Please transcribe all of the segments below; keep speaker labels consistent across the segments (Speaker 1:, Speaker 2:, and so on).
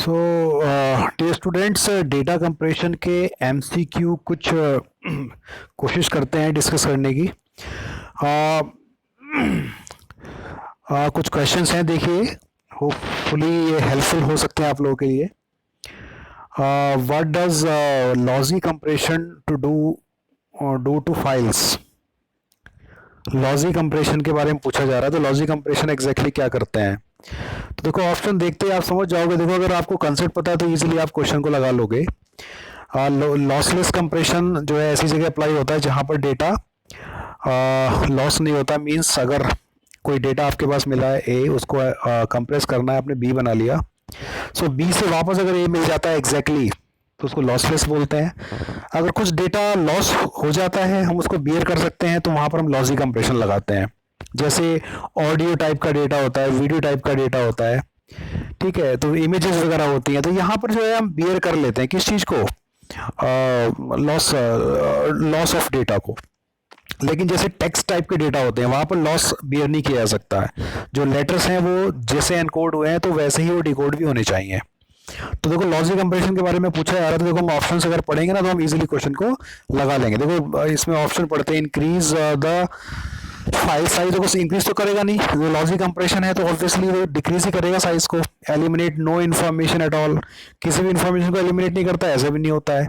Speaker 1: सो dear students, data compression के MCQ कुछ कोशिश करते हैं डिस्कस करने की। कुछ क्वेश्चंस हैं, देखिए, होपफुली ये हेल्पफुल हो सकते हैं आप लोगों के लिए। What does lossy compression to do to files. Lossy compression के बारे में पूछा जा रहा है, तो लॉजी कंप्रेशन एग्जैक्टली क्या करते हैं। तो देखो, ऑप्शन देखते ही आप समझ जाओगे। देखो, अगर आपको कंसेप्ट पता है तो इजीली आप क्वेश्चन को लगा लोगे। लॉसलेस कंप्रेशन जो है ऐसी जगह अप्लाई होता है जहां पर डेटा लॉस नहीं होता। मींस अगर कोई डेटा आपके पास मिला है ए, उसको कंप्रेस करना है, आपने बी बना लिया, सो बी से वापस अगर ए मिल जाता है एग्जैक्टली तो उसको लॉसलेस बोलते हैं। अगर कुछ डेटा लॉस हो जाता है, हम उसको बियर कर सकते हैं, तो वहां पर हम लॉसी कंप्रेशन लगाते हैं। जैसे ऑडियो टाइप का डेटा होता है, वीडियो टाइप का डेटा होता है, ठीक है, तो इमेजेस वगैरह होती हैं, तो यहाँ पर जो है हम बियर कर लेते हैं किस चीज़ को, लॉस ऑफ डेटा को। लेकिन जैसे टेक्स्ट टाइप के डेटा होते हैं वहां पर लॉस बियर नहीं किया जा सकता है। जो लेटर्स हैं वो जैसे एनकोड हुए हैं तो वैसे ही वो डिकोड भी होने चाहिए। तो देखो, लॉजी कंप्रेशन के बारे में पूछा जा रहा है, तो देखो हम ऑप्शंस अगर पढ़ेंगे ना तो हम इजीली क्वेश्चन को लगा लेंगे। देखो, इसमें ऑप्शन पढ़ते हैं, इंक्रीज द फाइल साइज। देखो, इंक्रीज तो करेगा नहीं, जो लॉजी कंप्रेशन है तो ऑब्वियसली वो डिक्रीज ही करेगा साइज को। Eliminate no information at all, किसी भी इन्फॉर्मेशन को एलिमिनेट नहीं करता, ऐसा भी नहीं होता है।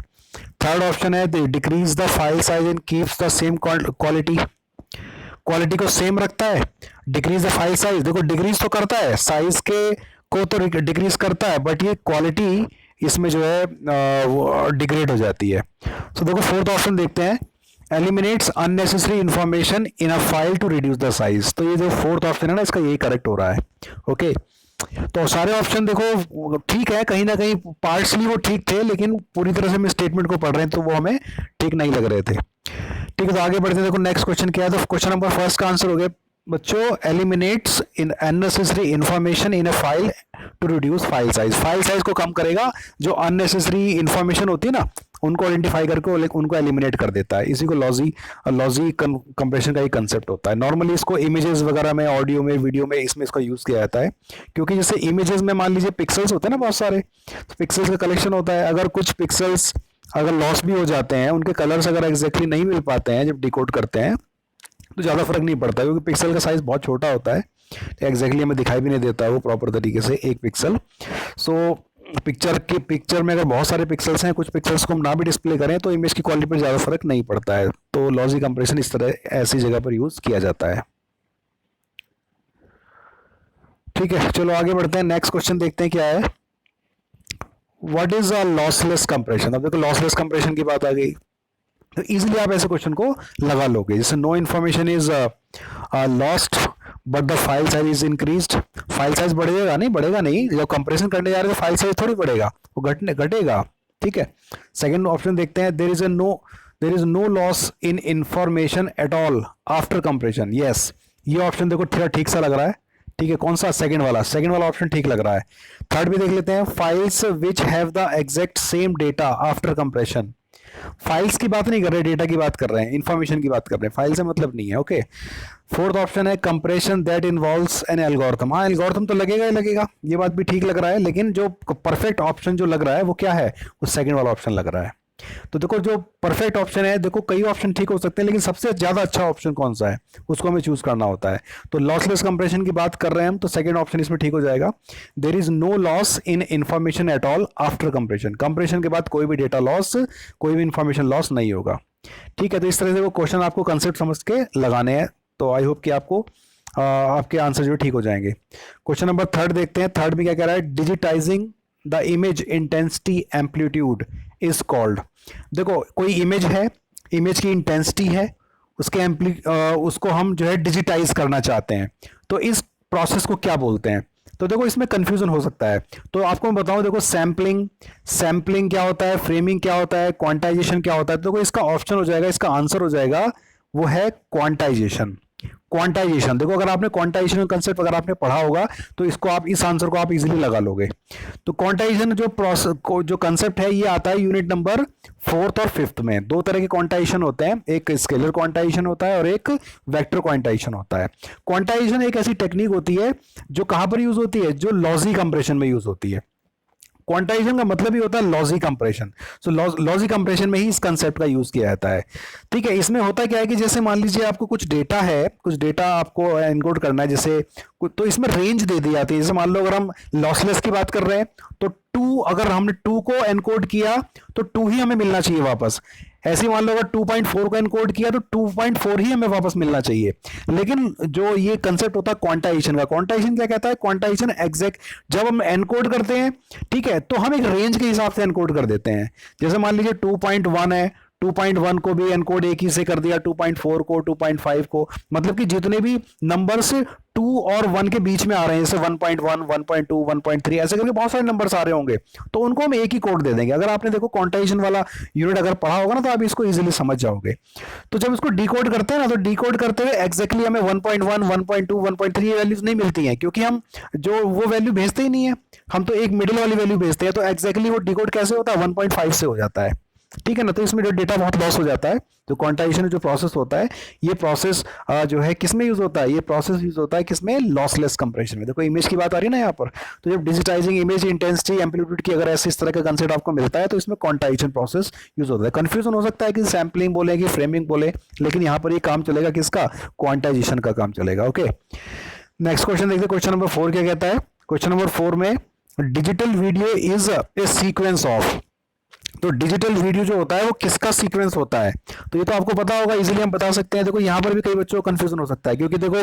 Speaker 1: थर्ड ऑप्शन है decrease the file size and keeps the same quality, quality को सेम रखता है। डिक्रीज द फाइल साइज, देखो डिक्रीज तो करता है, साइज के को तो डिक्रीज करता है, बट ये क्वालिटी इसमें जो है डिग्रेड हो जाती है। तो देखो, फोर्थ ऑप्शन देखते हैं, eliminates unnecessary information in a file to reduce the size. तो ये जो फोर्थ ऑप्शन है ना, इसका यही करेक्ट हो रहा है। ओके, तो सारे ऑप्शन देखो ठीक है, कहीं ना कहीं पार्ट्सली वो ठीक थे, लेकिन पूरी तरह से हम स्टेटमेंट को पढ़ रहे हैं तो वो हमें ठीक नहीं लग रहे थे। ठीक है, तो आगे बढ़ते हैं। देखो नेक्स्ट क्वेश्चन क्या है, तो क्वेश्चन नंबर फर्स्ट का आंसर हो गया बच्चों, eliminates in unnecessary information in a file to reduce file size. File size को कम करेगा, जो अननेसेसरी इंफॉर्मेशन होती है ना उनको आइडेंटिफाई करके उनको एलिमिनेट कर देता है। इसी को लॉजी कंप्रेशन का ही कंसेप्ट होता है। नॉर्मली इसको इमेजेस वगैरह में, ऑडियो में, वीडियो में, इसमें इसका यूज किया जाता है, क्योंकि जैसे इमेजेस में मान लीजिए पिक्सल्स होते हैं ना बहुत सारे, तो पिक्सल्स का कलेक्शन होता है। अगर कुछ पिक्सल्स अगर लॉस भी हो जाते हैं, उनके कलर्स अगर एग्जैक्टली नहीं मिल पाते हैं जब डिकोड करते हैं, तो ज़्यादा फर्क नहीं पड़ता, क्योंकि पिक्सल का साइज बहुत छोटा होता है, एग्जैक्टली हमें दिखाई भी नहीं देता है वो प्रॉपर तरीके से एक पिक्सल। सो पिक्चर में अगर बहुत सारे पिक्सल्स हैं, कुछ पिक्सल्स को हम ना भी डिस्प्ले करें तो इमेज की क्वालिटी पर ज़्यादा फर्क नहीं पड़ता है। तो लॉजी कंप्रेशन इस तरह ऐसी जगह पर यूज किया जाता है। ठीक है, चलो आगे बढ़ते हैं। नेक्स्ट क्वेश्चन देखते हैं क्या है, what is a lossless compression. अब देखो, लॉसलेस कंप्रेशन की बात आ गई, तो इजीली आप ऐसे क्वेश्चन को लगा लोगे। जैसे no information is lost but the file size is increased. File size बढ़ेगा नहीं, बढ़ेगा नहीं, जब कंप्रेशन करने जा रहे हैं तो फाइल साइज थोड़ी बढ़ेगा, वो घटेगा। ठीक है, सेकंड ऑप्शन देखते हैं, there is no loss in information at all after compression. Yes, ये ऑप्शन देखो थोड़ा ठीक सा लग रहा है। ठीक है, कौन सा, सेकंड वाला ऑप्शन ठीक लग रहा है। थर्ड भी देख लेते हैं, files which have the exact same data after compression. Files की बात नहीं कर रहे, डेटा की बात कर रहे हैं, इंफॉर्मेशन की बात कर रहे हैं, फाइल से मतलब नहीं है। ओके, फोर्थ ऑप्शन है compression that involves an algorithm. हाँ, एल्गोरिथम तो लगेगा ही लगेगा, ये बात भी ठीक लग रहा है, लेकिन जो परफेक्ट ऑप्शन जो लग रहा है वो क्या है, वो सेकंड वाला ऑप्शन लग रहा है। तो देखो, जो परफेक्ट ऑप्शन है, देखो कई ऑप्शन ठीक हो सकते हैं, लेकिन सबसे ज्यादा अच्छा ऑप्शन कौन सा है उसको हमें चूज करना होता है। तो लॉसलेस कंप्रेशन की बात कर रहे हैं हम, तो सेकंड ऑप्शन इसमें ठीक हो जाएगा। There is no loss in information at all after compression. Compression के बाद कोई भी डेटा लॉस, कोई भी इंफॉर्मेशन लॉस नहीं होगा। ठीक है, तो इस तरह से वो क्वेश्चन आपको कंसेप्ट समझ के लगाने हैं, तो आई होप कि आपको आपके आंसर जो ठीक हो जाएंगे। क्वेश्चन नंबर थर्ड देखते हैं। थर्ड में क्या कह रहा है, digitising the image intensity amplitude is called. देखो, कोई इमेज है, इमेज की इंटेंसिटी है, उसको हम जो है डिजिटाइज करना चाहते हैं, तो इस प्रोसेस को क्या बोलते हैं। तो देखो, इसमें कंफ्यूजन हो सकता है, तो आपको मैं बताऊं। देखो, सैम्पलिंग क्या होता है, फ्रेमिंग क्या होता है, क्वांटाइजेशन क्या होता है। तो देखो, इसका ऑप्शन हो जाएगा, इसका आंसर हो जाएगा, वो है क्वांटाइजेशन। क्वांटाइजेशन, देखो अगर आपने क्वांटाइजेशन कंसेप्ट अगर आपने पढ़ा होगा तो इसको आप, इस आंसर को आप इजीली लगा लोगे। तो क्वांटाइजेशन जो प्रोसेस जो कंसेप्ट है, ये आता है यूनिट नंबर 4th और 5th में। दो तरह के क्वांटाइजेशन होते हैं, एक स्केलर क्वांटाइजेशन होता है और एक वेक्टर क्वांटाइजेशन होता है। क्वांटाइजेशन एक ऐसी टेक्निक होती है जो कहां पर यूज होती है, जो लॉजी कंप्रेशन में यूज होती है। क्वांटाइजेशन का मतलब ही होता है लॉसी कंप्रेशन। सो लॉसी कंप्रेशन में ही इस कंसेप्ट का यूज किया जाता है। ठीक है, इसमें होता क्या है कि जैसे मान लीजिए आपको कुछ डेटा है, कुछ डेटा आपको एनकोड करना है, जैसे तो इसमें रेंज दे दी जाती है। जैसे मान लो अगर हम लॉसलेस की बात कर रहे हैं तो 2, अगर हमने 2 को एनकोड किया तो 2 ही हमें मिलना चाहिए वापस। ऐसे ही मान लो अगर 2.4 को एनकोड किया तो 2.4 ही हमें वापस मिलना चाहिए। लेकिन जो ये कंसेप्ट होता है क्वांटाइजेशन का, क्वांटाइजेशन क्या कहता है? क्वांटाइजेशन एग्जैक्ट जब हम एनकोड करते हैं, ठीक है, तो हम एक रेंज के हिसाब से एनकोड कर देते हैं। जैसे मान लीजिए 2.1 है, 2.1 को भी एनकोड एक ही से कर दिया, 2.4 को, 2.5 को, मतलब कि जितने भी नंबर्स 2 और 1 के बीच में आ रहे हैं, जैसे 1.1, 1.2, 1.3, ऐसे करके बहुत सारे नंबर्स आ रहे होंगे, तो उनको हम एक ही कोड दे देंगे। अगर आपने देखो क्वांटाइजेशन वाला यूनिट अगर पढ़ा होगा ना, तो आप इसको इजीली समझ जाओगे। तो जब इसको डिकोड करते हैं ना, तो डिकोड करते हुए एक्जैक्टली हमें 1.1, 1.2, 1.3 वैल्यूज नहीं मिलती हैं, क्योंकि हम जो वो वैल्यू भेजते ही नहीं है, हम तो एक मिडिल वाली वैल्यू भेजते हैं। तो एक्जैक्टली वो डिकोड कैसे होता है? 1.5 से हो जाता है, ठीक है ना। तो इसमें जो डेटा बहुत लॉस हो जाता है। तो क्वांटाइजेशन जो प्रोसेस होता है, ये प्रोसेस जो है किसमें यूज होता है? ये प्रोसेस यूज होता है किसमें? लॉसलेस कंप्रेशन में। देखो इमेज की बात आ रही है ना यहाँ पर, तो जब डिजिटाइजिंग इमेज इंटेंसिटी एम्पलीट्यूड की अगर ऐसे इस तरह का कंसेप्ट आपको मिलता है, तो इसमें क्वांटाइजेशन प्रोसेस यूज होता है। कंफ्यूजन हो सकता है कि सैम्पलिंग बोले कि फ्रेमिंग बोले, लेकिन यहाँ पर ये काम चलेगा किसका? क्वांटाइजेशन का काम चलेगा। ओके, नेक्स्ट क्वेश्चन देखते हैं। क्वेश्चन नंबर 4 क्या कहता है? क्वेश्चन नंबर 4 में digital video is a sequence of. तो डिजिटल वीडियो जो होता है वो किसका सीक्वेंस होता है? तो ये तो आपको पता होगा, इजीली हम बता सकते हैं। देखो यहाँ पर भी कई बच्चों को कंफ्यूजन हो सकता है, क्योंकि देखो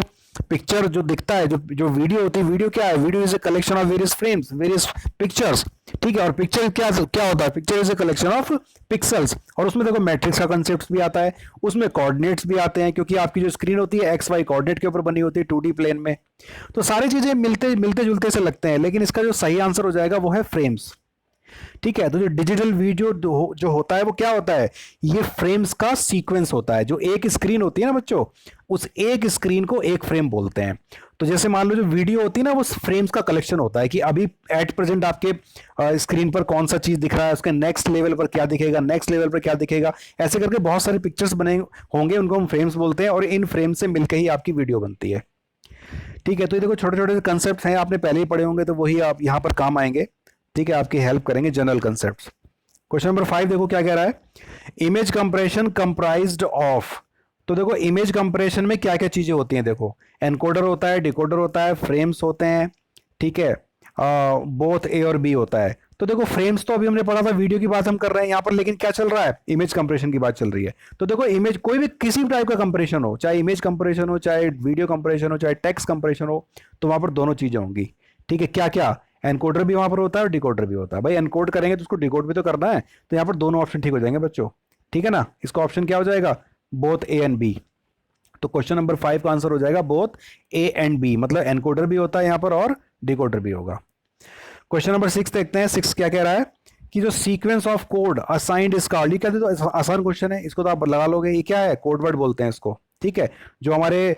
Speaker 1: पिक्चर जो दिखता है, जो वीडियो होती है, वीडियो क्या है? Video is a collection of various frames, various pictures, ठीक है। और पिक्चर क्या होता है? Picture is a collection of pixels. और उसमें देखो मैट्रिक्स का कंसेप्ट भी आता है, उसमें कोऑर्डिनेट्स भी आते हैं, क्योंकि आपकी जो स्क्रीन होती है एक्स वाई कोऑर्डिनेट के ऊपर बनी होती है 2D प्लेन में। तो सारी चीजें मिलते जुलते से लगते हैं, लेकिन इसका जो सही आंसर हो जाएगा वो है फ्रेम्स, ठीक है। तो जो डिजिटल वीडियो जो होता है वो क्या होता है? ये फ्रेम्स का सीक्वेंस होता है। जो एक स्क्रीन होती है ना बच्चों, उस एक स्क्रीन को एक फ्रेम बोलते हैं। तो जैसे मान लो जो वीडियो होती है ना, वो फ्रेम्स का कलेक्शन होता है, कि अभी एट प्रेजेंट आपके स्क्रीन पर कौन सा चीज दिख रहा है, उसके नेक्स्ट लेवल पर क्या दिखेगा, नेक्स्ट लेवल पर क्या दिखेगा, ऐसे करके बहुत सारे पिक्चर्स बने होंगे, उनको हम फ्रेम्स बोलते हैं। और इन फ्रेम से मिलकर ही आपकी वीडियो बनती है, ठीक है। तो ये देखो छोटे छोटे कंसेप्ट हैं, आपने पहले ही पढ़े होंगे, तो वही आप यहाँ पर काम आएंगे, ठीक है, आपकी हेल्प करेंगे जनरल कंसेप्ट्स। क्वेश्चन नंबर 5 देखो क्या कह रहा है? Image compression comprised of. तो देखो इमेज कंप्रेशन में क्या क्या चीजें होती हैं? देखो एनकोडर होता है, डिकोडर होता है, फ्रेम्स होते हैं, ठीक है, बोथ ए और बी होता है। तो देखो फ्रेम्स तो अभी हमने पढ़ा था, वीडियो की बात हम कर रहे हैं यहाँ पर, लेकिन क्या चल रहा है? इमेज कंप्रेशन की बात चल रही है। तो देखो इमेज कोई भी किसी भी टाइप का कंप्रेशन हो, चाहे इमेज कंप्रेशन हो, चाहे वीडियो कंप्रेशन हो, चाहे टेक्स्ट कंप्रेशन हो, तो वहां पर दोनों चीजें होंगी, ठीक है। क्या क्या? एनकोडर भी वहां पर होता है और डिकोडर भी होता है। भाई एनकोड करेंगे तो उसको डिकोड भी तो करना है, तो यहाँ पर दोनों ऑप्शन ठीक हो जाएंगे बच्चों, ठीक है ना। इसका ऑप्शन क्या हो जाएगा? Both A and B. तो क्वेश्चन नंबर 5 का आंसर हो जाएगा बोथ ए एंड बी, मतलब एनकोडर भी होता है यहाँ पर और डिकोडर भी होगा। क्वेश्चन नंबर 6 देखते हैं। 6 क्या कह रहा है? कि जो sequence of code assigned is called. ये कहते तो आसान क्वेश्चन है, इसको तो आप लगा लोगे। ये क्या है? कोड वर्ड बोलते हैं इसको, ठीक है। जो हमारे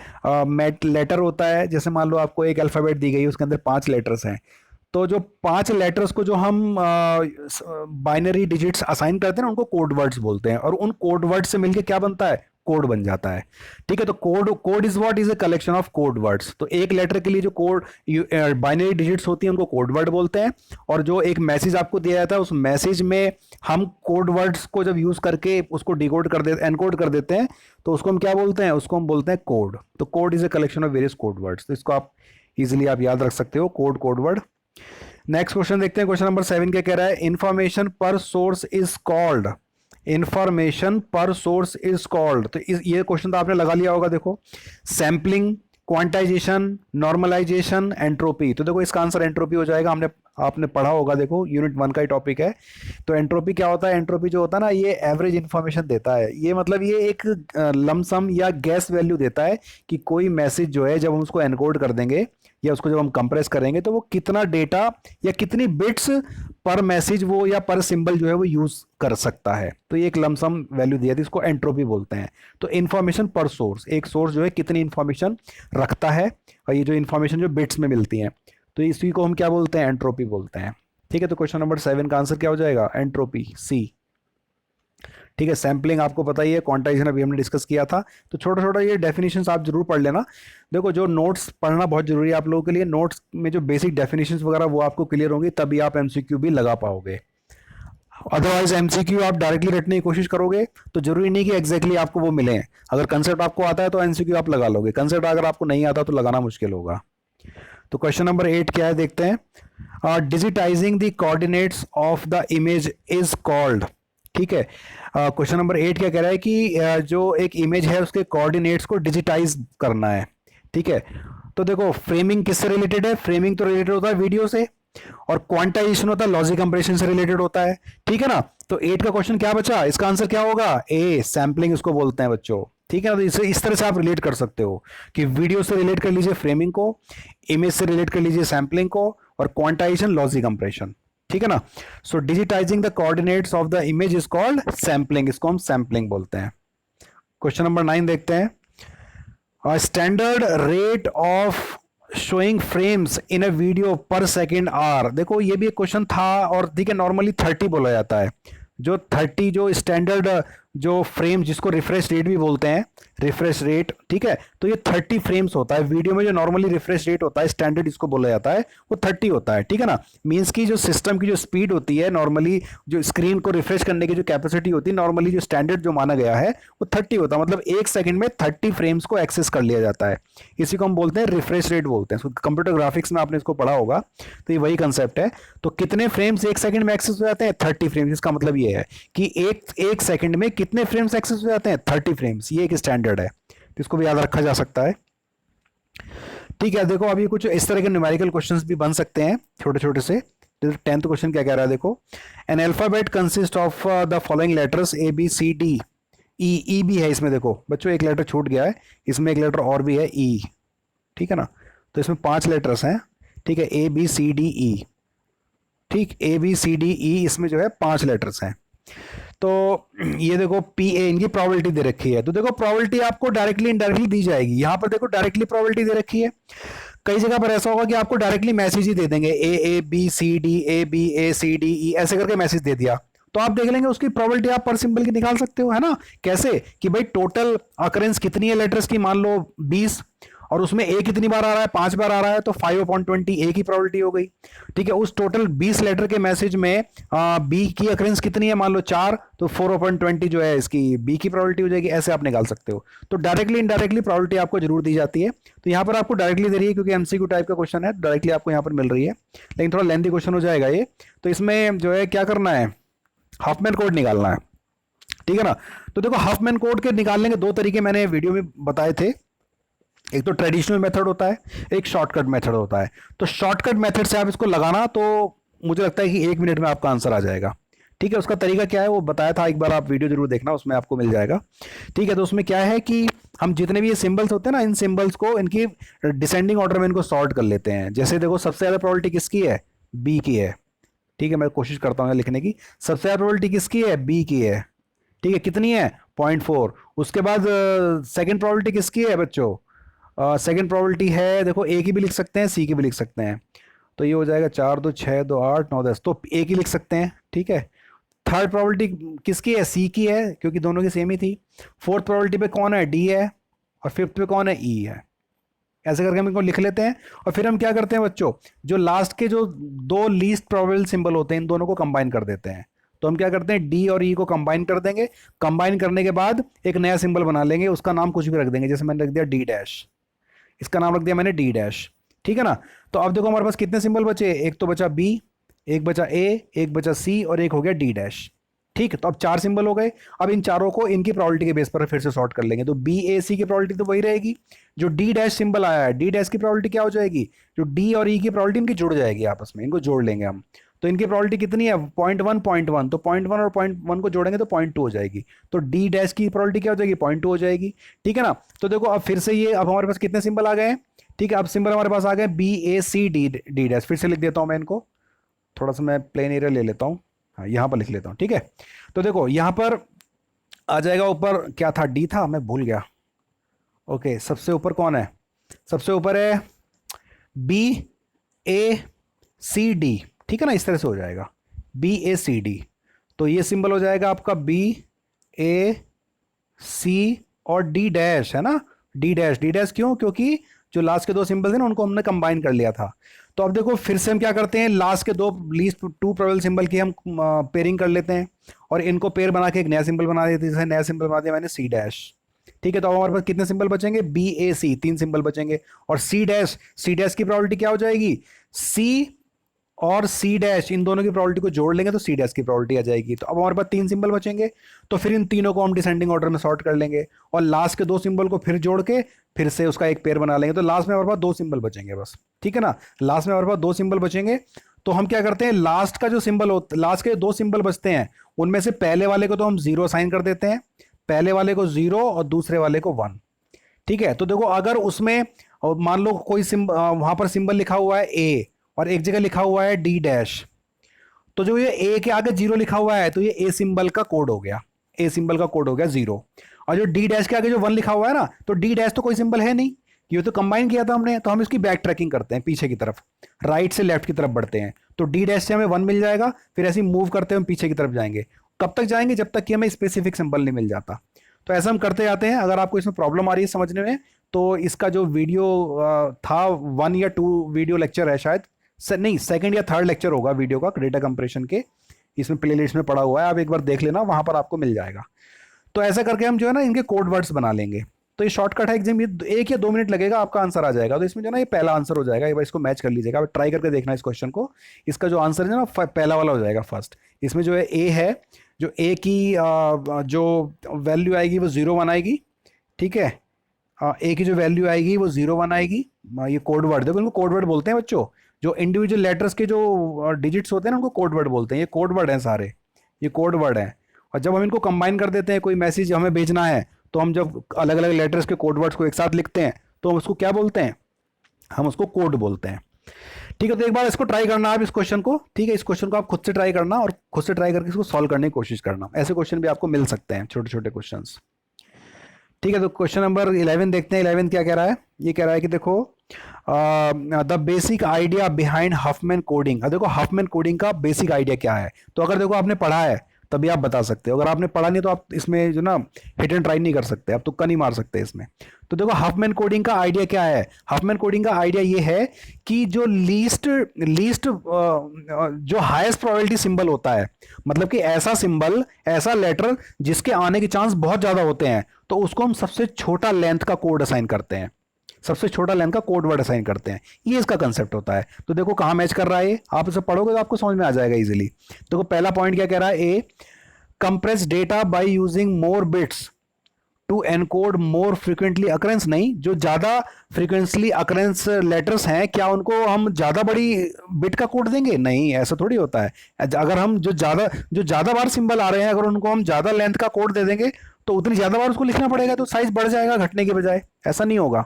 Speaker 1: लेटर होता है, जैसे मान लो आपको एक अल्फाबेट दी गई, उसके अंदर 5 लेटर्स हैं, तो जो 5 लेटर्स को जो हम बाइनरी डिजिट्स असाइन करते हैं ना, उनको कोड वर्ड्स बोलते हैं। और उन कोड वर्ड से मिलके क्या बनता है? कोड बन जाता है, ठीक है। तो code is what? Is a collection of code words. तो एक लेटर के लिए जो कोड बाइनरी डिजिट्स होती हैं, उनको कोड वर्ड बोलते हैं। और जो एक मैसेज आपको दिया जाता है, उस मैसेज में हम कोड वर्ड्स को जब यूज करके उसको डिकोड कर देते, एनकोड कर देते हैं, तो उसको हम क्या बोलते हैं? उसको हम बोलते हैं कोड। तो code is a collection of various code words. तो इसको आप इजिली आप याद रख सकते हो, कोड वर्ड। नेक्स्ट क्वेश्चन देखते हैं। क्वेश्चन नंबर 7 क्या कह रहा है? इंफॉर्मेशन पर सोर्स इज कॉल्ड। इंफॉर्मेशन पर सोर्स इज कॉल्ड। तो ये क्वेश्चन तो आपने लगा लिया होगा। देखो सैम्पलिंग, क्वांटाइजेशन, नॉर्मलाइजेशन, एंट्रोपी। तो देखो इसका आंसर एंट्रोपी हो जाएगा। आपने पढ़ा होगा, देखो यूनिट 1 का ही टॉपिक है। तो एंट्रोपी क्या होता है? एंट्रोपी जो होता है ना, ये एवरेज इंफॉर्मेशन देता है। ये मतलब ये एक लमसम या गैस वैल्यू देता है कि कोई मैसेज जो है, जब हम उसको एनकोड कर देंगे या उसको जब हम कंप्रेस करेंगे, तो वो कितना डेटा या कितनी बिट्स पर मैसेज वो या पर सिंबल जो है वो यूज कर सकता है। तो ये एक लमसम वैल्यू दिया थी, इसको एंट्रोपी बोलते हैं। तो इंफॉर्मेशन पर सोर्स, एक सोर्स जो है कितनी इंफॉर्मेशन रखता है, और ये जो इंफॉर्मेशन जो बिट्स में मिलती है, तो इसी को हम क्या बोलते हैं? एंट्रोपी बोलते हैं, ठीक है। तो क्वेश्चन नंबर 7 का आंसर क्या हो जाएगा? एंट्रोपी, सी, ठीक है, सैम्पलिंग आपको पता ही है, क्वांटाइजेशन अभी हमने डिस्कस किया था। तो छोटा छोटा ये डेफिनेशंस आप जरूर पढ़ लेना। देखो जो नोट्स पढ़ना बहुत जरूरी है आप लोगों के लिए, नोट्स में जो बेसिक डेफिनेशंस वगैरह वो आपको क्लियर होंगी, तभी आप एमसीक्यू भी लगा पाओगे। अदरवाइज एमसीक्यू आप डायरेक्टली रटने की कोशिश करोगे तो जरूरी नहीं कि एग्जैक्टली आपको वो मिले। अगर कंसेप्ट आपको आता है तो एमसीक्यू आप लगा लोगे, कंसेप्ट अगर आपको नहीं आता तो लगाना मुश्किल होगा। तो क्वेश्चन नंबर 8 क्या है देखते हैं। Digitising the coordinates of the image is called. ठीक है, क्वेश्चन नंबर 8 क्या कह रहा है कि जो एक इमेज है उसके कोऑर्डिनेट्स को डिजिटाइज करना है। ठीक है, तो देखो फ्रेमिंग किससे रिलेटेड है, फ्रेमिंग तो रिलेटेड होता है वीडियो से, और क्वांटाइजेशन होता है लॉजिक कंप्रेशन से रिलेटेड होता है। ठीक है ना, तो 8 का क्वेश्चन क्या बचा, इसका आंसर क्या होगा, ए, सैम्पलिंग इसको बोलते हैं बच्चों। ठीक है ना, तो इसे इस तरह से आप रिलेट कर सकते हो कि वीडियो से रिलेट कर लीजिए फ्रेमिंग को, इमेज से रिलेट कर लीजिए सैम्पलिंग को, और क्वांटाइजेशन लॉजिक कंप्रेशन। ठीक है ना, so digitizing the coordinates of the image is called sampling, इसको हम सैम्पलिंग बोलते हैं। क्वेश्चन नंबर 9 देखते हैं। Standard rate of showing frames in a video पर सेकेंड आर। देखो ये भी एक क्वेश्चन था, और देखिए नॉर्मली 30 बोला जाता है, जो 30 जो स्टैंडर्ड जो फ्रेम जिसको रिफ्रेश रेट भी बोलते हैं, रिफ्रेश रेट। ठीक है, तो ये 30 फ्रेम्स होता है वीडियो में, जो नॉर्मली रिफ्रेश रेट होता है स्टैंडर्ड इसको बोला जाता है, वो 30 होता है। ठीक है ना, मींस की जो सिस्टम की जो स्पीड होती है नॉर्मली, जो स्क्रीन को रिफ्रेश करने की जो कैपेसिटी होती है नॉर्मली, जो स्टैंडर्ड जो माना गया है वो 30 होता है, मतलब एक सेकंड में 30 फ्रेम्स को एक्सेस कर लिया जाता है। इसी को हम बोलते हैं रिफ्रेश रेट बोलते हैं। कंप्यूटर ग्राफिक्स में आपने इसको पढ़ा होगा, तो ये वही कंसेप्ट है। तो कितने फ्रेम्स एक सेकंड में एक्सेस हो जाते हैं, 30 फ्रेम्स। इसका मतलब ये है कि एक सेकंड में कितने फ्रेम्स एक्सेस हो जाते हैं, 30 फ्रेम्स, ये एक स्टैंडर्ड है, तो इसको भी याद रखा जा सकता है। ठीक है, देखो अभी कुछ इस तरह के न्यूमेरिकल क्वेश्चंस भी बन सकते हैं छोटे छोटे से। 10th क्वेश्चन क्या कह रहा है देखो, an alphabet consist of the following letters A B C D E. E भी है इसमें, देखो बच्चों एक लेटर छूट गया है, इसमें एक लेटर और भी है ई। ठीक है ना, तो इसमें 5 लेटर्स हैं। ठीक है, ए बी सी डी ई। ठीक, ए बी सी डी ई, इसमें जो है 5 लेटर्स हैं। तो ये देखो पी ए, इनकी प्रोबेबिलिटी दे रखी है। तो देखो प्रोबेबिलिटी आपको डायरेक्टली इनडायरेक्टली दी जाएगी। यहां पर देखो डायरेक्टली प्रोबेबिलिटी दे रखी है, कई जगह पर ऐसा होगा कि आपको डायरेक्टली मैसेज ही दे देंगे, A B C D, A B A C D E, ऐसे करके मैसेज दे दिया, तो आप देख लेंगे उसकी प्रोबेबिलिटी आप पर सिंबल की निकाल सकते हो, है ना। कैसे कि भाई टोटल अकरेंस कितनी है लेटर्स की, मान लो 20, और उसमें ए कितनी बार आ रहा है, 5 बार आ रहा है, तो 5/20 ए की प्रोबेबिलिटी हो गई। ठीक है, उस टोटल 20 लेटर के मैसेज में बी की अकरेंस कितनी है, मान लो 4, तो 4/20 जो है इसकी बी की प्रोबेबिलिटी हो जाएगी। ऐसे आप निकाल सकते हो। तो डायरेक्टली इनडायरेक्टली प्रोबेबिलिटी आपको जरूर दी जाती है। तो यहाँ पर आपको डायरेक्टली दे रही है क्योंकि एमसीक्यू टाइप का क्वेश्चन है, डायरेक्टली आपको यहाँ पर मिल रही है, लेकिन थोड़ा लेंथी क्वेश्चन हो जाएगा ये। तो इसमें जो है क्या करना है, हाफमैन कोड निकालना है। ठीक है ना, तो देखो हाफमैन कोड के निकालने के 2 तरीके मैंने वीडियो में बताए थे, एक तो ट्रेडिशनल मेथड होता है, एक शॉर्टकट मेथड होता है। तो शॉर्टकट मेथड से आप इसको लगाना तो मुझे लगता है कि 1 मिनट में आपका आंसर आ जाएगा। ठीक है, उसका तरीका क्या है वो बताया था, एक बार आप वीडियो जरूर देखना, उसमें आपको मिल जाएगा। ठीक है, तो उसमें क्या है कि हम जितने भी ये सिंबल्स होते हैं ना, इन सिंबल्स को इनकी डिसेंडिंग ऑर्डर में इनको सॉर्ट कर लेते हैं। जैसे देखो सबसे ज़्यादा प्रोबेबिलिटी किसकी है, बी की है। ठीक है, मैं कोशिश करता हूँ लिखने की, सबसे ज़्यादा प्रोबेबिलिटी किसकी है, बी की है। ठीक है, कितनी है, 0.4। उसके बाद सेकेंड प्रोबेबिलिटी किसकी है बच्चों, सेकेंड प्रोबेबिलिटी है, देखो ए की भी लिख सकते हैं, सी की भी लिख सकते हैं। तो ये हो जाएगा 4 2 6 2 8 9 10, तो ए की लिख सकते हैं। ठीक है, थर्ड प्रोबेबिलिटी किसकी है, सी की है, क्योंकि दोनों की सेम ही थी। फोर्थ प्रोबेबिलिटी पे कौन है, डी है, और फिफ्थ पे कौन है, ई है। ऐसे करके हम इनको लिख लेते हैं, और फिर हम क्या करते हैं बच्चों, जो लास्ट के जो 2 लीस्ट प्रोबेबल सिंबल होते हैं इन दोनों को कंबाइन कर देते हैं। तो हम क्या करते हैं, डी और ई को कंबाइन कर देंगे, कंबाइन करने के बाद एक नया सिंबल बना लेंगे, उसका नाम कुछ भी रख देंगे, जैसे मैंने रख दिया डी डैश, इसका नाम रख दिया मैंने डी डैश। ठीक है ना, तो अब देखो हमारे पास कितने सिंबल बचे, एक तो बचा बी, एक बचा ए, एक बचा सी, और एक हो गया डी डैश। ठीक है, तो अब 4 सिंबल हो गए। अब इन चारों को इनकी प्रोबेबिलिटी के बेस पर फिर से सॉर्ट कर लेंगे, तो बी ए सी की प्रोबेबिलिटी तो वही रहेगी। जो डी डैश सिंबल आया है, डी डैश की प्रोबेबिलिटी क्या हो जाएगी, जो डी और ई की प्रोबेबिलिटी इनकी जुड़ जाएगी आपस में, इनको जोड़ लेंगे हम। तो इनकी प्रोबेबिलिटी कितनी है, 0.1 तो 0.1 और 0.1 को जोड़ेंगे तो 0.2 हो जाएगी। तो डी डैश की प्रोबेबिलिटी क्या हो जाएगी, 0.2 हो जाएगी। ठीक है ना, तो देखो अब फिर से ये, अब हमारे पास कितने सिंबल आ गए हैं। ठीक है, अब सिंबल हमारे पास आ गए B A C D D dash. फिर से लिख देता हूं मैं इनको, थोड़ा सा मैं प्लेन एरिया ले लेता हूं, हाँ यहाँ पर लिख लेता हूँ। ठीक है, तो देखो यहाँ पर आ जाएगा, ऊपर क्या था, डी था, मैं भूल गया। ओके, सबसे ऊपर कौन है, सबसे ऊपर है बी ए सी डी। ठीक है ना, इस तरह से हो जाएगा बी ए सी डी। तो ये सिंबल हो जाएगा आपका बी ए सी और डी डैश है ना, डी डैश। डी डैश क्यों? क्योंकि जो लास्ट के दो सिंबल थे ना उनको हमने कंबाइन कर लिया था। तो अब देखो फिर से हम क्या करते हैं, लास्ट के दो लीस्ट टू प्रोबेबल सिंबल की हम पेयरिंग कर लेते हैं और इनको पेयर बना के एक नया सिंबल बना देते हैं। जैसे नया सिंबल बना दिया मैंने सी डैश। ठीक है, तो अब हमारे पास कितने सिंबल बचेंगे? बी ए सी, तीन सिंबल बचेंगे। और सी डैश, सी डैश की प्रोबेबिलिटी क्या हो जाएगी? सी और सी डैश, इन दोनों की प्रोबेबिलिटी को जोड़ लेंगे तो सी डैश की प्रोबेबिलिटी आ जाएगी। तो अब हमारे पास तीन सिंबल बचेंगे, तो फिर इन तीनों को हम डिसेंडिंग ऑर्डर में सॉर्ट कर लेंगे और लास्ट के दो सिंबल को फिर जोड़ के फिर से उसका एक पेयर बना लेंगे। तो लास्ट में हमारे पास दो सिंबल बचेंगे बस। ठीक है ना, लास्ट में हमारे पास दो सिंबल बचेंगे। तो हम क्या करते हैं, लास्ट का जो सिंबल होता, लास्ट के दो सिंबल बचते हैं उनमें से पहले वाले को तो हम जीरो साइन कर देते हैं, पहले वाले को जीरो और दूसरे वाले को वन। ठीक है, तो देखो अगर उसमें मान लो कोई वहां पर सिंबल लिखा हुआ है ए और एक जगह लिखा हुआ है डी डैश, तो जो ये ए के आगे जीरो लिखा हुआ है तो ये ए सिंबल का कोड हो गया, ए सिंबल का कोड हो गया जीरो। और जो डी डैश के आगे जो वन लिखा हुआ है ना, तो डी डैश तो कोई सिंबल है नहीं, ये तो कंबाइन किया था हमने। तो हम इसकी बैक ट्रैकिंग करते हैं, पीछे की तरफ राइट से लेफ्ट की तरफ बढ़ते हैं। तो डी डैश से हमें वन मिल जाएगा, फिर ऐसे ही मूव करते हुए हम पीछे की तरफ जाएंगे। कब तक जाएंगे? जब तक कि हमें स्पेसिफिक सिंबल नहीं मिल जाता। तो ऐसा हम करते जाते हैं। अगर आपको इसमें प्रॉब्लम आ रही है समझने में, तो इसका जो वीडियो था 1 या 2 वीडियो लेक्चर है शायद, नहीं सेकंड या थर्ड लेक्चर होगा वीडियो का डेटा कंप्रेशन के, इसमें प्लेलिस्ट में पड़ा हुआ है, आप एक बार देख लेना, वहां पर आपको मिल जाएगा। तो ऐसा करके हम जो है ना इनके कोड वर्ड्स बना लेंगे। तो ये शॉर्टकट है, एग्जाम ये 1 या 2 मिनट लगेगा, आपका आंसर आ जाएगा। तो इसमें जो है ना ये पहला आंसर हो जाएगा, एक बार इसको मैच कर लीजिएगा, आप ट्राई करके देखना इस क्वेश्चन को। इसका जो आंसर है ना पहला वाला हो जाएगा फर्स्ट। इसमें जो है ए है, जो ए की जो वैल्यू आएगी वो 0 1 आएगी। ठीक है, ए की जो वैल्यू आएगी वो 0 1 आएगी। ये कोड वर्ड, देखो इनको कोड वर्ड बोलते हैं बच्चों। जो इंडिविजुअल लेटर्स के जो डिजिट्स होते हैं ना उनको कोड वर्ड बोलते हैं। ये कोड वर्ड हैं सारे, ये कोड वर्ड हैं। और जब हम इनको कंबाइन कर देते हैं, कोई मैसेज हमें भेजना है, तो हम जब अलग अलग लेटर्स के कोड वर्ड्स को एक साथ लिखते हैं तो हम उसको क्या बोलते हैं? हम उसको कोड बोलते हैं। ठीक है, तो एक बार इसको ट्राई करना आप इस क्वेश्चन को। ठीक है, इस क्वेश्चन को आप खुद से ट्राई करना और खुद से ट्राई करके इसको सॉल्व करने की कोशिश करना। ऐसे क्वेश्चन भी आपको मिल सकते हैं, छोटे छोटे क्वेश्चन। ठीक है, तो क्वेश्चन नंबर 11 देखते हैं। 11 क्या कह रहा है? ये कह रहा है कि देखो the basic idea behind Huffman coding. देखो हफमैन कोडिंग का बेसिक आइडिया क्या है, तो अगर देखो आपने पढ़ा है तभी आप बता सकते हो। अगर आपने पढ़ा नहीं तो आप इसमें जो ना हिट एंड ट्राई नहीं कर सकते, आप तुक्का नहीं मार सकते इसमें। तो देखो हफमैन कोडिंग का आइडिया क्या है? हफमैन कोडिंग का आइडिया ये है कि जो लीस्ट जो हाईएस्ट प्रोबेबिलिटी सिंबल होता है, मतलब कि ऐसा सिंबल, ऐसा लेटर जिसके आने के चांस बहुत ज्यादा होते हैं, तो उसको हम सबसे छोटा लेंथ का कोड असाइन करते हैं, सबसे छोटा लेंथ का कोड वर्ड असाइन करते हैं। ये इसका कंसेप्ट होता है। तो देखो कहां मैच कर रहा है, आप इसे पढ़ोगे तो आपको समझ में आ जाएगा इजीली। देखो पहला पॉइंट क्या कह रहा है? A compress data by using more bits to encode more frequently occurrence. नहीं, जो ज्यादा फ्रीक्वेंटली अकरेंस लेटर्स हैं, क्या उनको हम ज्यादा बड़ी बिट का कोड देंगे? नहीं, ऐसा थोड़ी होता है। अगर हम जो ज्यादा बार सिंबल आ रहे हैं, अगर उनको हम ज्यादा लेंथ का कोड दे देंगे तो उतनी ज्यादा बार उसको लिखना पड़ेगा, तो साइज बढ़ जाएगा घटने के बजाय। ऐसा नहीं होगा।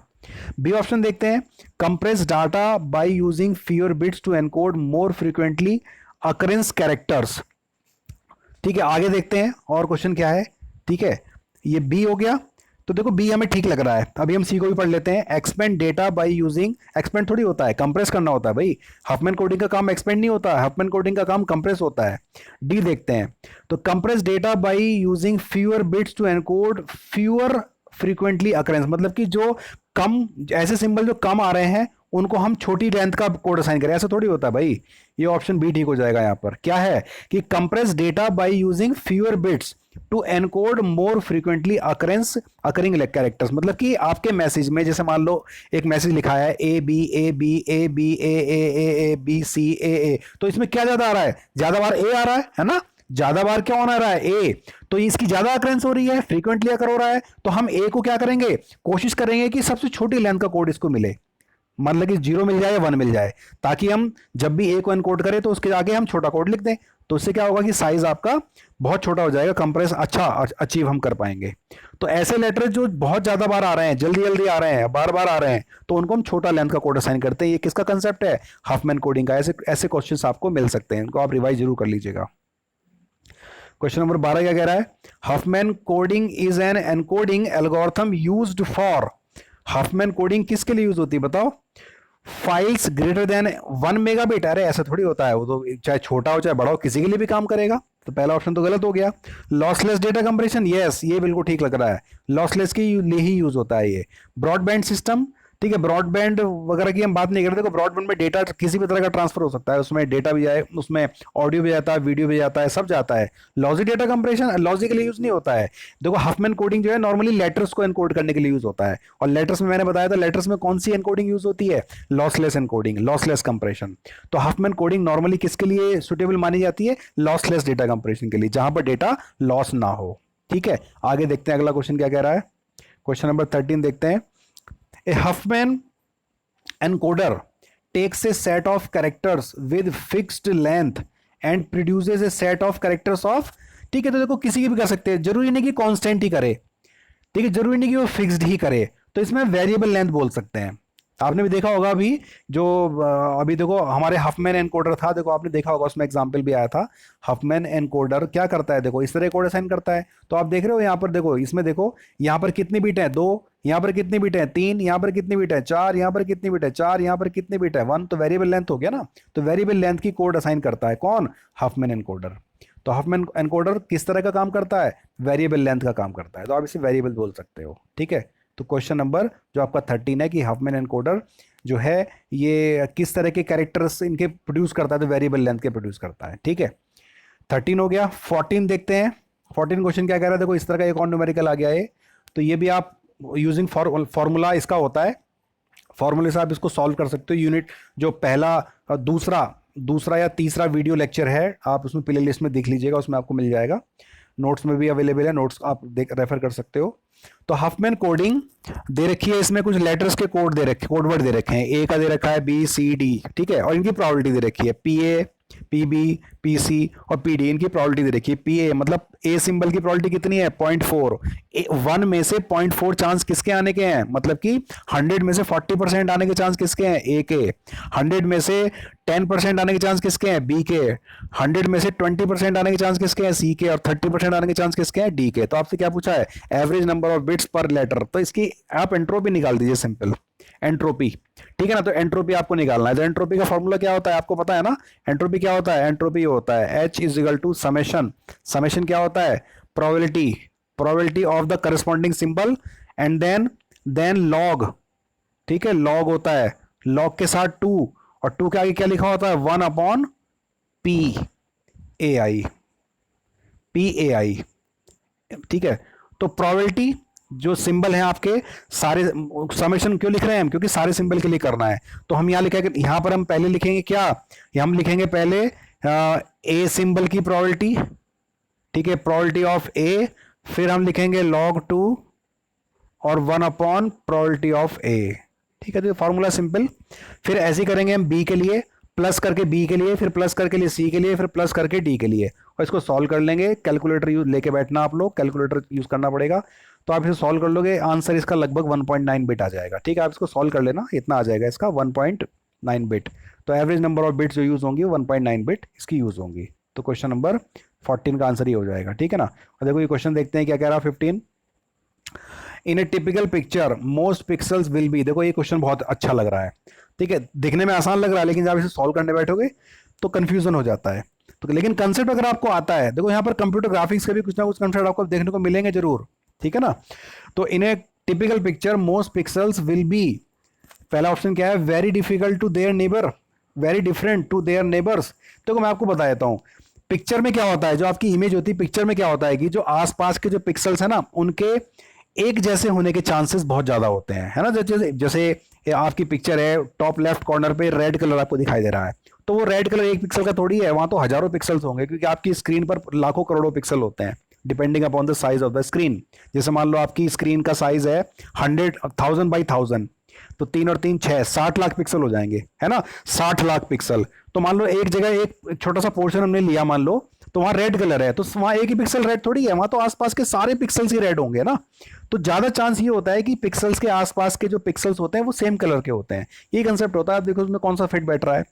Speaker 1: बी ऑप्शन देखते हैं, compress data by using fewer bits to encode more frequently occurrence characters. ठीक है, आगे देखते हैं और क्वेश्चन क्या है। ठीक है, ये बी हो गया। तो देखो बी हमें ठीक लग रहा है। अभी हम सी को भी पढ़ लेते हैं। Expand data by using, expand थोड़ी होता है, कंप्रेस करना होता है भाई। हफमैन कोडिंग का काम एक्सपेंड नहीं होता है, हफमैन कोडिंग का काम कंप्रेस होता है। डी देखते हैं, तो compress data by using fewer bits to encode fewer frequently occurrence, मतलब कि जो कम, ऐसे सिंबल जो कम आ रहे हैं उनको हम छोटी लेंथ का कोड असाइन करें। ऐसा थोड़ी होता है भाई। ये ऑप्शन बी ठीक हो जाएगा। यहां पर क्या है कि compress data by using fewer bits to encode more frequently occurring characters, मतलब कि आपके मैसेज में जैसे मान लो एक मैसेज लिखा है A B A B A B A B C A, तो इसमें क्या ज्यादा आ रहा है? ज्यादा बार ए आ रहा है ना, ज्यादा बार क्या होना रहा है? ए। तो इसकी ज्यादा अकरेंस हो रही है, फ्रीक्वेंटली अकर हो रहा है, तो हम ए को क्या करेंगे? कोशिश करेंगे कि सबसे छोटी लेंथ का कोड इसको मिले, मतलब कि 0 मिल जाए या 1 मिल जाए, ताकि हम जब भी ए को एनकोड करें तो उसके आगे हम छोटा कोड लिख दें। तो उससे क्या होगा कि साइज आपका बहुत छोटा हो जाएगा, कंप्रेस अच्छा अचीव हम कर पाएंगे। तो ऐसे लेटर जो बहुत ज्यादा बार आ रहे हैं, जल्दी जल्दी आ रहे हैं, बार बार आ रहे हैं, तो उनको हम छोटा लेंथ का कोड असाइन करते हैं। ये किसका कंसेप्ट है? हफमैन कोडिंग का। ऐसे ऐसे क्वेश्चंस आपको मिल सकते हैं, इनको आप रिवाइज जरूर कर लीजिएगा। क्वेश्चन नंबर 12 क्या कह रहा है? Huffman coding is an encoding algorithm used for. Huffman coding किसके लिए यूज होती है बताओ? Files greater than 1 megabit. अरे ऐसा थोड़ी होता है, वो तो चाहे छोटा हो चाहे बड़ा हो किसी के लिए भी काम करेगा। तो पहला ऑप्शन तो गलत हो गया। लॉसलेस डेटा कंप्रेशन, यस ये बिल्कुल ठीक लग रहा है, लॉसलेस के लिए ही यूज होता है ये। ब्रॉडबैंड सिस्टम, ठीक है, ब्रॉडबैंड वगैरह की हम बात नहीं करते। देखो ब्रॉडबैंड में डेटा किसी भी तरह का ट्रांसफर हो सकता है, उसमें डेटा भी जाए, उसमें ऑडियो भी जाता है, वीडियो भी जाता है, सब जाता है। लॉजिक डेटा कंप्रेशन लॉजिक के लिए यूज नहीं होता है। देखो हफमैन कोडिंग जो है नॉर्मली लेटर्स को एनकोड करने के लिए यूज होता है, और लेटर्स में मैंने बताया था लेटर्स में कौन सी एनकोडिंग यूज होती है, लॉसलेस एनकोडिंग, लॉसलेस कंप्रेशन। तो हफमैन कोडिंग नॉर्मली किसके लिए सुटेबल मानी जाती है, लॉसलेस डेटा कंप्रेशन के लिए, जहां पर डेटा लॉस ना हो। ठीक है, आगे देखते हैं अगला क्वेश्चन क्या कह रहा है। क्वेश्चन नंबर 13 देखते हैं। ए Huffman encoder takes a set of characters with fixed length and produces a set of characters of, ठीक है, तो देखो किसी की भी कर सकते हैं, जरूरी नहीं कि कांस्टेंट ही करे, ठीक है, जरूरी नहीं कि वो फिक्स्ड ही करे, तो इसमें वेरिएबल लेंथ बोल सकते हैं। आपने भी देखा होगा अभी जो अभी देखो हमारे हफमैन एनकोडर था, देखो आपने देखा होगा उसमें एग्जांपल भी आया था। हफमैन एनकोडर क्या करता है, देखो इस तरह कोड असाइन करता है। तो आप देख रहे हो यहाँ पर, देखो इसमें देखो यहाँ पर कितनी बिट है, 2, यहाँ पर कितनी बिट है, 3, यहाँ पर कितनी बिट है, 4, यहाँ पर कितनी बिट है, 4, यहाँ पर कितनी बिट है, 1, तो वेरिएबल लेंथ हो गया ना। तो वेरिएबल लेंथ की कोड असाइन करता है कौन, हफमैन एनकोडर। तो हफमैन एनकोडर किस तरह का काम करता है, वेरिएबल लेंथ का काम करता है, तो आप इसे वेरिएबल बोल सकते हो। ठीक है, तो क्वेश्चन नंबर जो आपका 13 है कि हफमैन एनकोडर जो है ये किस तरह के कैरेक्टर्स इनके प्रोड्यूस करता है, तो वेरिएबल लेंथ के प्रोड्यूस करता है। ठीक है, 13 हो गया। 14 देखते हैं। 14 क्वेश्चन क्या कह रहा है, देखो इस तरह का एक और न्यूमेरिकल आ गया है, तो ये भी आप यूजिंग फॉर्मूला इसका होता है, फॉर्मूले से आप इसको सॉल्व कर सकते हो। यूनिट जो पहला दूसरा या तीसरा वीडियो लेक्चर है, आप उसमें प्ले लिस्ट में देख लीजिएगा, उसमें आपको मिल जाएगा, नोट्स में भी अवेलेबल है, नोट्स आप रेफर कर सकते हो। तो हफमैन कोडिंग दे रखी है, इसमें कुछ लेटर्स के कोड दे रखे, कोड वर्ड दे रखे हैं, ए का दे रखा है, बी सी डी, ठीक है, और इनकी प्रोबेबिलिटी दे रखी है, P A, P B, P C और पी डी, इनकी प्रोबेबिलिटी दे रखी है। पी ए मतलब ए सिंबल की प्रोबेबिलिटी कितनी है, 0.4, 1 में से 0.4 चांस किसके आने के हैं, मतलब कि 100 में से 40% आने के चांस किसके हैं, ए के। 100 में से 10% आने के चांस किसके हैं, बी के। 100 में से 20% आने के चांस किसके हैं, सी के। और 30% आने के चांस किसके हैं, डी के। तो आपसे क्या पूछा है, एवरेज नंबर ऑफ बिट्स पर लेटर, तो इसकी आप एंट्रोपी निकाल दीजिए, सिंपल एंट्रोपी। ठीक है ना, तो एंट्रोपी आपको निकालना है। तो एंट्रोपी का फॉर्मूला क्या होता है, आपको पता है ना, एंट्रोपी क्या होता है, एंट्रोपी होता है H is equal to summation, summation क्या होता है, probability of the corresponding symbol and then log. ठीक है, लॉग होता है, लॉग के साथ 2, और 2 के आगे क्या लिखा होता है, 1/P AI। ठीक है, तो प्रोबेबिलिटी जो सिंबल है आपके सारे, समेशन क्यों लिख रहे हैं हम, क्योंकि सारे सिंबल के लिए करना है। तो हम यहां लिखेंगे, यहां पर हम पहले लिखेंगे क्या, हम लिखेंगे पहले ए सिंबल की प्रोबेबिलिटी, ठीक है, प्रोबेबिलिटी ऑफ ए, फिर हम लिखेंगे log 2 और 1/, प्रोबेबिलिटी ऑफ ए। ठीक है, तो फॉर्मूला सिंपल। फिर ऐसे ही करेंगे हम बी के लिए, प्लस करके बी के लिए, फिर प्लस करके लिए सी के लिए, फिर प्लस करके डी के लिए, और इसको सॉल्व कर लेंगे। कैलकुलेटर यूज लेके बैठना, आप लोग कैलकुलेटर यूज करना पड़ेगा। तो आप इसे सॉल्व कर लोगे, आंसर इसका लगभग 1.9 बिट आ जाएगा। ठीक है, आप इसको सॉल्व कर लेना, इतना आ जाएगा इसका 1.9 बिट। तो एवरेज नंबर ऑफ बिट्स जो यूज होंगी 1.9 बिट इसकी यूज होंगी। तो क्वेश्चन नंबर 14 का आंसर ही हो जाएगा। ठीक है ना, और देखो ये क्वेश्चन देखते हैं क्या कह रहा है 15। In a typical picture most pixels will be, देखो ये क्वेश्चन बहुत अच्छा लग रहा है, ठीक है, दिखने में आसान लग रहा है, लेकिन जब इसे सॉल्व करने बैठोगे तो कंफ्यूजन हो जाता है। तो लेकिन कंसेप्ट अगर आपको आता है, देखो यहाँ पर कंप्यूटर ग्राफिक्स के भी कुछ ना कुछ कंसेप्ट आपको देखने को मिलेंगे जरूर। ठीक है ना, तो in a typical picture most pixels will be, पहला ऑप्शन क्या है, very difficult to their neighbour, very different to their neighbours. देखो मैं आपको बता देता हूँ, पिक्चर में क्या होता है, जो आपकी इमेज होती है पिक्चर में क्या होता है कि जो आसपास के जो पिक्सल्स है ना, उनके एक जैसे होने के चांसेस बहुत ज्यादा होते हैं, है ना। जैसे जैसे आपकी पिक्चर है, टॉप लेफ्ट कॉर्नर पे रेड कलर आपको दिखाई दे रहा है, तो वो रेड कलर एक पिक्सल का थोड़ी है, वहां तो हजारों पिक्सल्स होंगे, क्योंकि आपकी स्क्रीन पर लाखों करोड़ों पिक्सल होते हैं, depending upon the size of the screen. जैसे मान लो आपकी स्क्रीन का साइज है 100,000 बाई 1000, तो 3 और 3 6, 60 लाख पिक्सल हो जाएंगे, है ना, 60 लाख पिक्सल। तो मान लो एक जगह एक छोटा सा पोर्शन हमने लिया, मान लो तो वहां रेड कलर है, तो वहां एक ही पिक्सल रेड थोड़ी है, वहां तो आसपास के सारे पिक्सल्स ही रेड होंगे ना। तो ज्यादा चांस ये होता है कि पिक्सल्स के आसपास के जो पिक्सल्स होते हैं वो सेम कलर के होते हैं, ये कंसेप्ट होता है। आप देखो उसमें कौन सा फिट बैठ रहा है।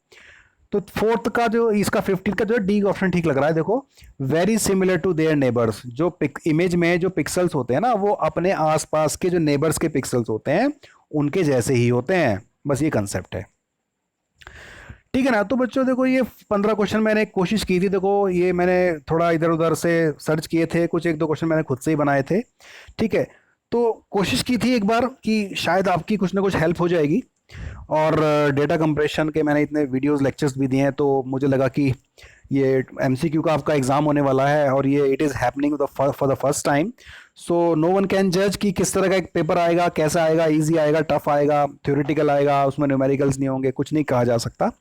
Speaker 1: तो फोर्थ का जो इसका 15 का जो डी ऑप्शन ठीक लग रहा है। देखो very similar to their neighbours, जो इमेज में जो पिक्सल्स होते हैं ना, वो अपने आसपास के जो नेबर्स के पिक्सल्स होते हैं उनके जैसे ही होते हैं, बस ये कंसेप्ट है। ठीक है ना। तो बच्चों देखो ये 15 क्वेश्चन मैंने कोशिश की थी, देखो ये मैंने थोड़ा इधर उधर से सर्च किए थे, कुछ एक दो क्वेश्चन मैंने खुद से ही बनाए थे। ठीक है, तो कोशिश की थी एक बार कि शायद आपकी कुछ ना कुछ हेल्प हो जाएगी। और डेटा कंप्रेशन के मैंने इतने वीडियोस लेक्चर्स भी दिए हैं, तो मुझे लगा कि ये एमसीक्यू का आपका एग्ज़ाम होने वाला है और ये it is happening for the first time. So no one can जज कि किस तरह का एक पेपर आएगा, कैसा आएगा, इजी आएगा, टफ आएगा, थ्योरेटिकल आएगा, उसमें न्यूमेरिकल्स नहीं होंगे, कुछ नहीं कहा जा सकता।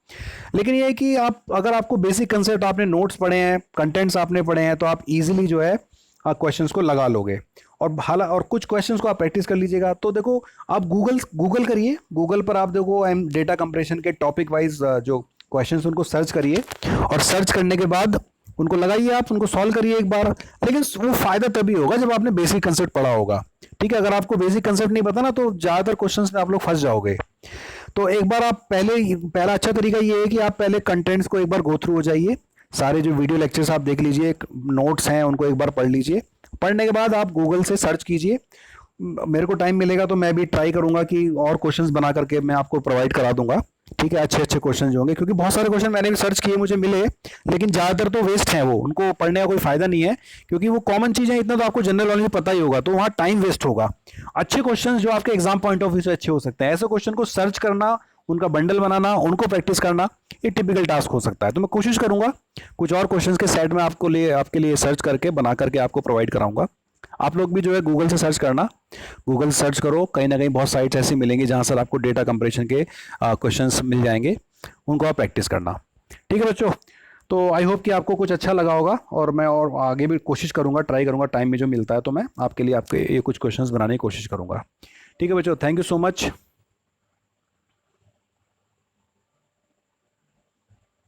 Speaker 1: लेकिन ये है कि आप अगर आपको बेसिक कंसेप्ट, आपने नोट्स पढ़े हैं, कंटेंट्स आपने पढ़े हैं, तो आप इजीली जो है क्वेश्चंस को लगा लोगे। और और कुछ क्वेश्चंस को आप प्रैक्टिस कर लीजिएगा। तो देखो आप गूगल करिए, गूगल पर आप देखो डेटा कंप्रेशन के टॉपिक वाइज जो क्वेश्चंस उनको सर्च करिए, और सर्च करने के बाद उनको लगाइए, आप उनको सॉल्व करिए एक बार। लेकिन वो फायदा तभी होगा जब आपने बेसिक कंसेप्ट पढ़ा होगा। ठीक है, अगर आपको बेसिक कंसेप्ट नहीं पता ना, तो ज़्यादातर क्वेश्चंस में आप लोग फंस जाओगे। तो एक बार आप पहला अच्छा तरीका ये है कि आप पहले कंटेंट्स को एक बार गो थ्रू हो जाइए, सारे जो वीडियो लेक्चर्स आप देख लीजिए, नोट्स हैं उनको एक बार पढ़ लीजिए। पढ़ने के बाद आप गूगल से सर्च कीजिए। मेरे को टाइम मिलेगा तो मैं भी ट्राई करूंगा कि और क्वेश्चंस बना करके मैं आपको प्रोवाइड करा दूंगा। ठीक है, अच्छे अच्छे क्वेश्चन जो होंगे, क्योंकि बहुत सारे क्वेश्चन मैंने भी सर्च किए, मुझे मिले, लेकिन ज़्यादातर तो वेस्ट हैं, वो उनको पढ़ने का कोई फायदा नहीं है, क्योंकि वो कॉमन चीज़ें, इतना तो आपको जनरल नॉलेज पता ही होगा, तो वहाँ टाइम वेस्ट होगा। अच्छे क्वेश्चन जो आपके एग्जाम पॉइंट ऑफ व्यू से अच्छे हो सकते हैं, ऐसे क्वेश्चन को सर्च करना, उनका बंडल बनाना, उनको प्रैक्टिस करना, ये टिपिकल टास्क हो सकता है। तो मैं कोशिश करूंगा कुछ और क्वेश्चंस के सेट में आपके लिए सर्च करके बना करके आपको प्रोवाइड कराऊंगा। आप लोग भी जो है गूगल से सर्च करना, गूगल सर्च करो, कहीं ना कहीं बहुत साइट्स ऐसी मिलेंगी जहां से आपको डेटा कंपैरिजन के क्वेश्चंस मिल जाएंगे, उनको आप प्रैक्टिस करना। ठीक है बच्चों, तो आई होप कि आपको कुछ अच्छा लगा होगा, और मैं और आगे भी कोशिश करूंगा, ट्राई करूंगा, टाइम में जो मिलता है तो मैं आपके लिए आपके ये कुछ क्वेश्चंस बनाने की कोशिश करूंगा। ठीक है बच्चों, थैंक यू सो मच।